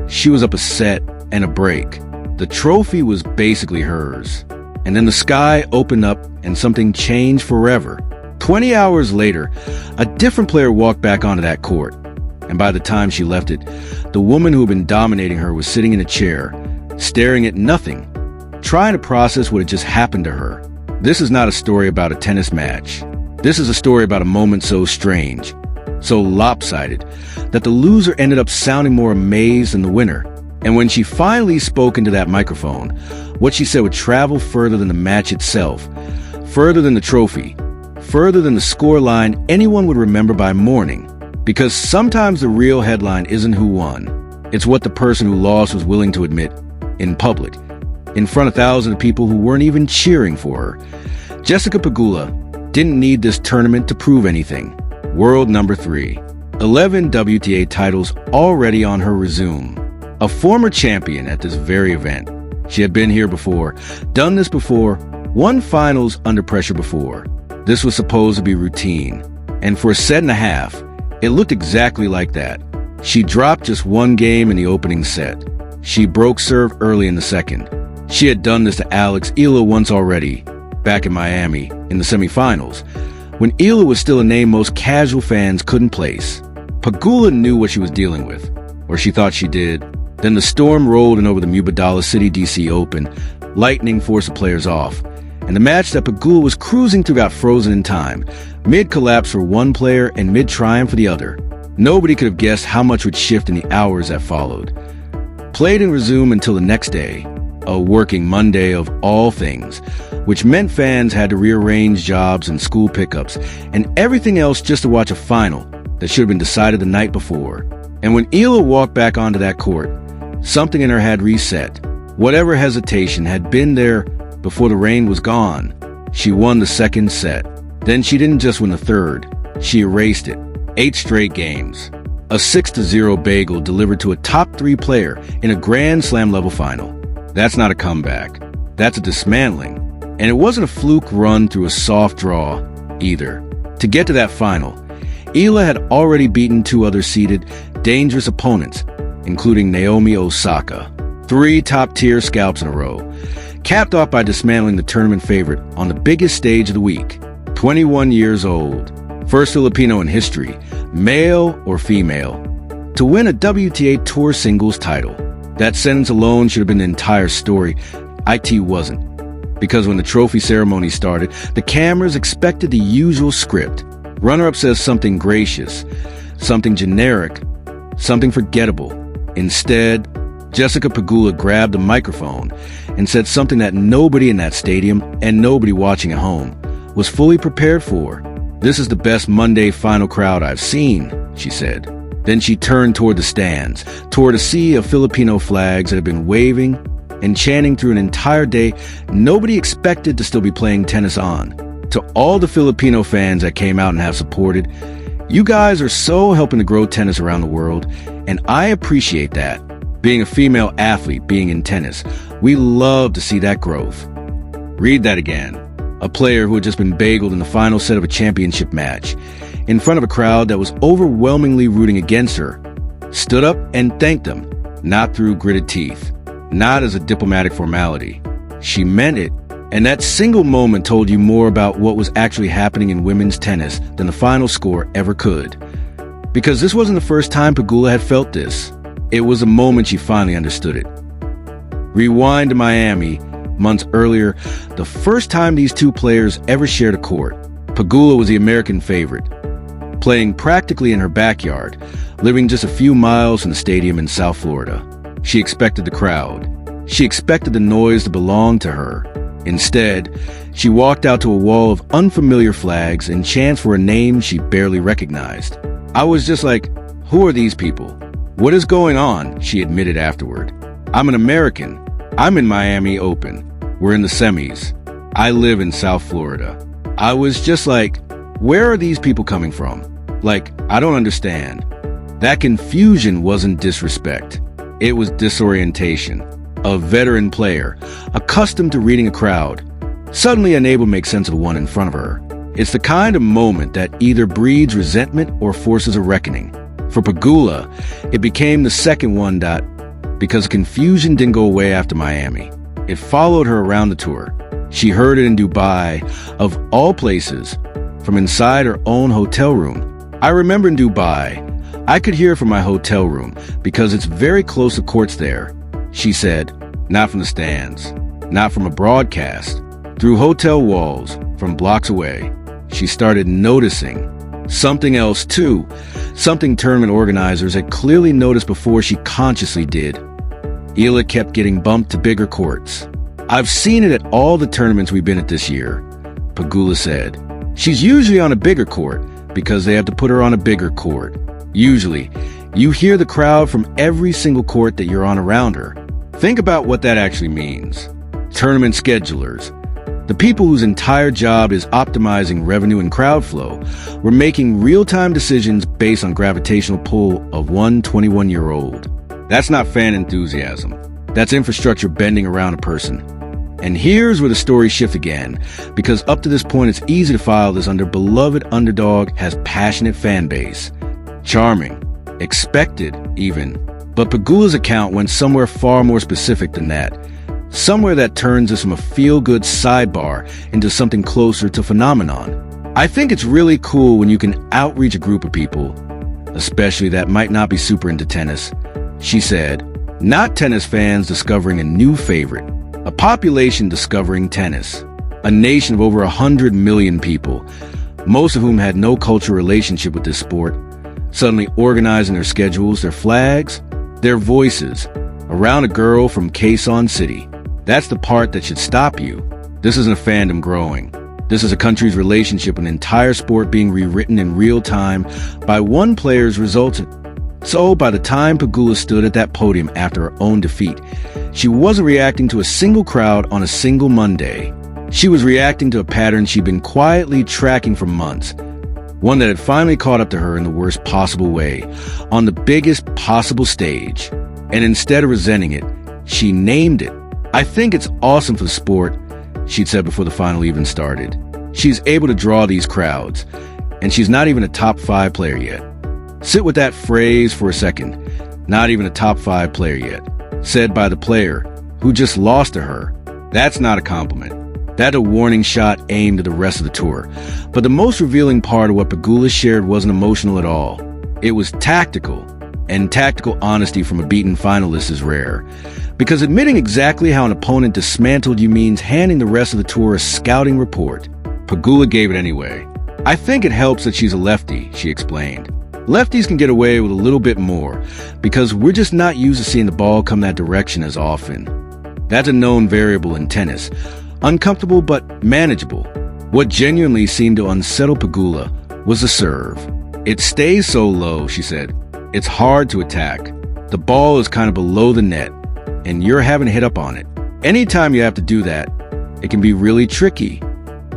She was up a set and a break. The trophy was basically hers. And then the sky opened up and something changed forever. 20 hours later, a different player walked back onto that court. And by the time she left it, the woman who had been dominating her was sitting in a chair, staring at nothing, trying to process what had just happened to her. This is not a story about a tennis match. This is a story about a moment so strange, so lopsided, that the loser ended up sounding more amazed than the winner. And when she finally spoke into that microphone, what she said would travel further than the match itself, further than the trophy, further than the scoreline anyone would remember by morning. Because sometimes the real headline isn't who won. It's what the person who lost was willing to admit in public, in front of thousands of people who weren't even cheering for her. Jessica Pegula didn't need this tournament to prove anything. World number 3. 11 WTA titles already on her resume. A former champion at this very event. She had been here before, done this before, won finals under pressure before. This was supposed to be routine. And for a set and a half, it looked exactly like that. She dropped just one game in the opening set. She broke serve early in the second. She had done this to Alex Eala once already, back in Miami, in the semifinals, when Eala was still a name most casual fans couldn't place. Pegula knew what she was dealing with, or she thought she did. Then the storm rolled in over the Mubadala City DC Open. Lightning forced the players off. And the match that Pegula was cruising through got frozen in time, mid-collapse for one player and mid-triumph for the other. Nobody could have guessed how much would shift in the hours that followed. Played and resumed until the next day, a working Monday of all things, which meant fans had to rearrange jobs and school pickups and everything else just to watch a final that should have been decided the night before. And when Eala walked back onto that court, something in her had reset. Whatever hesitation had been there before the rain was gone. She won the second set. Then she didn't just win the third, she erased it. 8 straight games. A 6-0 bagel delivered to a top 3 player in a Grand Slam level final. That's not a comeback. That's a dismantling. And it wasn't a fluke run through a soft draw either. To get to that final, Eala had already beaten 2 other seeded, dangerous opponents, including Naomi Osaka. 3 top-tier scalps in a row, capped off by dismantling the tournament favorite on the biggest stage of the week. 21 years old, first Filipino in history, male or female, to win a WTA Tour singles title. That sentence alone should have been the entire story. IT wasn't. Because when the trophy ceremony started, the cameras expected the usual script. Runner-up says something gracious, something generic, something forgettable. Instead, Jessica Pegula grabbed the microphone and said something that nobody in that stadium and nobody watching at home was fully prepared for. "This is the best Monday final crowd I've seen," she said. Then she turned toward the stands, toward a sea of Filipino flags that had been waving and chanting through an entire day nobody expected to still be playing tennis on. To all the Filipino fans that came out and have supported, you guys are so helping to grow tennis around the world, and I appreciate that. Being a female athlete, being in tennis, we love to see that growth. Read that again. A player who had just been bageled in the final set of a championship match, in front of a crowd that was overwhelmingly rooting against her, stood up and thanked them, not through gritted teeth, not as a diplomatic formality. She meant it, and that single moment told you more about what was actually happening in women's tennis than the final score ever could. Because this wasn't the first time Pegula had felt this. It was the moment she finally understood it. Rewind to Miami, months earlier, the first time these 2 players ever shared a court. Pegula was the American favorite, playing practically in her backyard, living just a few miles from the stadium in South Florida. She expected the crowd. She expected the noise to belong to her. Instead, she walked out to a wall of unfamiliar flags and chants for a name she barely recognized. I was just like, who are these people? What is going on? She admitted afterward. I'm an American. I'm in Miami Open. We're in the semis. I live in South Florida. I was just like, where are these people coming from? Like, I don't understand. That confusion wasn't disrespect. It was disorientation. A veteran player, accustomed to reading a crowd, suddenly unable to make sense of the one in front of her. It's the kind of moment that either breeds resentment or forces a reckoning. For Pegula, it became the second one that because confusion didn't go away after Miami. It followed her around the tour. She heard it in Dubai, of all places, from inside her own hotel room. I remember in Dubai, I could hear it from my hotel room because it's very close to courts there. She said, not from the stands, not from a broadcast, through hotel walls, from blocks away. She started noticing something else too, something tournament organizers had clearly noticed before she consciously did. Eala kept getting bumped to bigger courts. I've seen it at all the tournaments we've been at this year, Pegula said. She's usually on a bigger court because they have to put her on a bigger court. Usually, you hear the crowd from every single court that you're on around her. Think about what that actually means. Tournament schedulers, the people whose entire job is optimizing revenue and crowd flow, were making real-time decisions based on gravitational pull of one 21-year-old. That's not fan enthusiasm. That's infrastructure bending around a person. And here's where the story shifts again, because up to this point it's easy to file this under beloved underdog has passionate fan base. Charming. Expected, even. But Pegula's account went somewhere far more specific than that. Somewhere that turns this from a feel-good sidebar into something closer to phenomenon. I think it's really cool when you can outreach a group of people, especially that might not be super into tennis. She said, not tennis fans discovering a new favorite, a population discovering tennis, a nation of over 100 million people, most of whom had no cultural relationship with this sport, suddenly organizing their schedules, their flags, their voices, around a girl from Quezon City. That's the part that should stop you. This isn't a fandom growing. This is a country's relationship with an entire sport being rewritten in real time by one player's results. So by the time Pegula stood at that podium after her own defeat, she wasn't reacting to a single crowd on a single Monday. She was reacting to a pattern she'd been quietly tracking for months, one that had finally caught up to her in the worst possible way, on the biggest possible stage. And instead of resenting it, she named it. I think it's awesome for the sport, she'd said before the final even started. She's able to draw these crowds, and she's not even a top 5 player yet. Sit with that phrase for a second. Not even a top 5 player yet. Said by the player who just lost to her. That's not a compliment. That's a warning shot aimed at the rest of the tour. But the most revealing part of what Pegula shared wasn't emotional at all. It was tactical, and tactical honesty from a beaten finalist is rare. Because admitting exactly how an opponent dismantled you means handing the rest of the tour a scouting report. Pegula gave it anyway. I think it helps that she's a lefty, she explained. Lefties can get away with a little bit more because we're just not used to seeing the ball come that direction as often. That's a known variable in tennis. Uncomfortable but manageable. What genuinely seemed to unsettle Pegula was the serve. It stays so low, she said. It's hard to attack. The ball is kind of below the net, and you're having to hit up on it. Anytime you have to do that, it can be really tricky.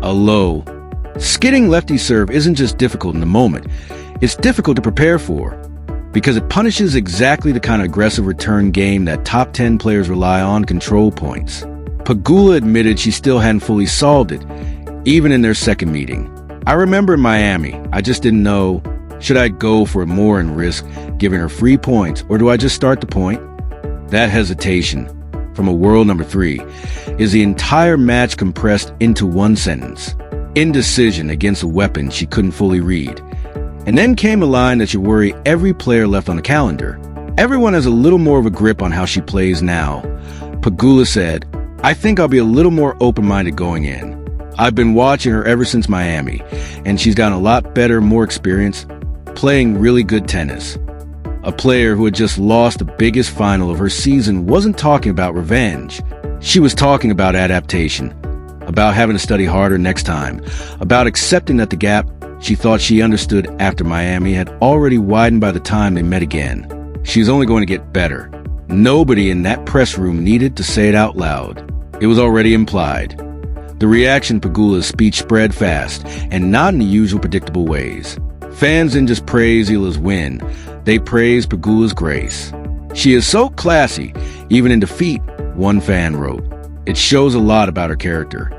A low, skidding lefty serve isn't just difficult in the moment. It's difficult to prepare for, because it punishes exactly the kind of aggressive return game that top 10 players rely on control points. Pegula admitted she still hadn't fully solved it, even in their second meeting. I remember in Miami, I just didn't know, should I go for it more and risk giving her free points, or do I just start the point? That hesitation, from a world number 3, is the entire match compressed into one sentence. Indecision against a weapon she couldn't fully read. And then came a line that should worry every player left on the calendar. Everyone has a little more of a grip on how she plays now. Pegula said, I think I'll be a little more open-minded going in. I've been watching her ever since Miami, and she's gotten a lot better, more experience, playing really good tennis. A player who had just lost the biggest final of her season wasn't talking about revenge. She was talking about adaptation, about having to study harder next time, about accepting that the gap she thought she understood after Miami had already widened by the time they met again. She's only going to get better. Nobody in that press room needed to say it out loud. It was already implied. The reaction to Pegula's speech spread fast, and not in the usual predictable ways. Fans didn't just praise Eala's win, they praised Pegula's grace. She is so classy, even in defeat, one fan wrote. It shows a lot about her character.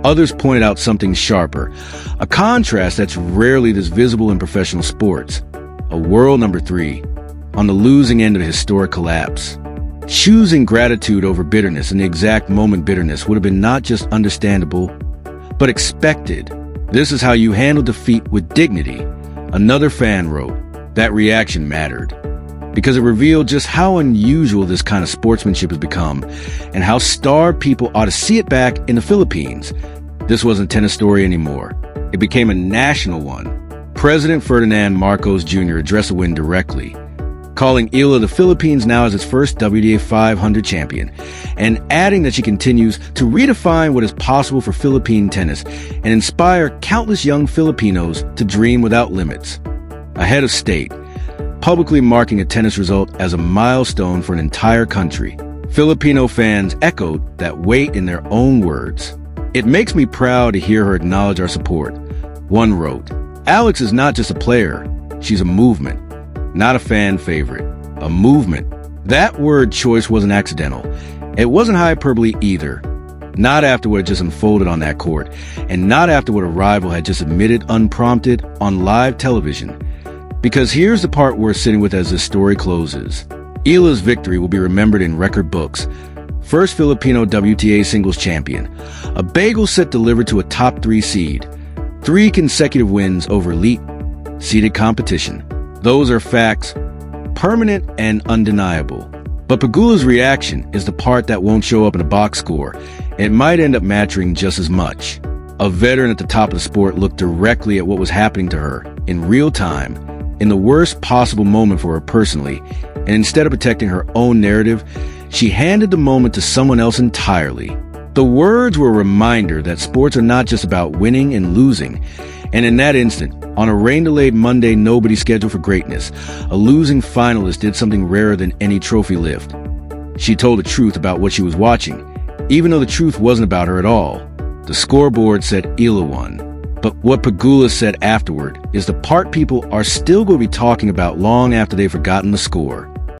Others pointed out something sharper, a contrast that's rarely this visible in professional sports. A world number 3, on the losing end of a historic collapse. Choosing gratitude over bitterness in the exact moment bitterness would have been not just understandable, but expected. This is how you handle defeat with dignity. Another fan wrote, that reaction mattered, because it revealed just how unusual this kind of sportsmanship has become, and how starved people ought to see it back in the Philippines. This wasn't a tennis story anymore. It became a national one. President Ferdinand Marcos Jr. addressed the win directly, calling Eala the Philippines now as its first WTA 500 champion, and adding that she continues to redefine what is possible for Philippine tennis and inspire countless young Filipinos to dream without limits. A head of state, publicly marking a tennis result as a milestone for an entire country. Filipino fans echoed that weight in their own words. It makes me proud to hear her acknowledge our support. One wrote, Alex is not just a player, she's a movement. Not a fan favorite, a movement. That word choice wasn't accidental. It wasn't hyperbole either. Not after what had just unfolded on that court, and not after what a rival had just admitted unprompted on live television. Because here's the part we're sitting with as this story closes. Eala's victory will be remembered in record books. First Filipino WTA singles champion. A bagel set delivered to a top 3 seed. 3 consecutive wins over elite seeded competition. Those are facts, permanent and undeniable. But Pegula's reaction is the part that won't show up in a box score. It might end up mattering just as much. A veteran at the top of the sport looked directly at what was happening to her in real time, in the worst possible moment for her personally, and instead of protecting her own narrative, she handed the moment to someone else entirely. The words were a reminder that sports are not just about winning and losing. And in that instant, on a rain-delayed Monday nobody scheduled for greatness, a losing finalist did something rarer than any trophy lift. She told the truth about what she was watching, even though the truth wasn't about her at all. The scoreboard said Eala won. But what Pegula said afterward is the part people are still going to be talking about long after they've forgotten the score.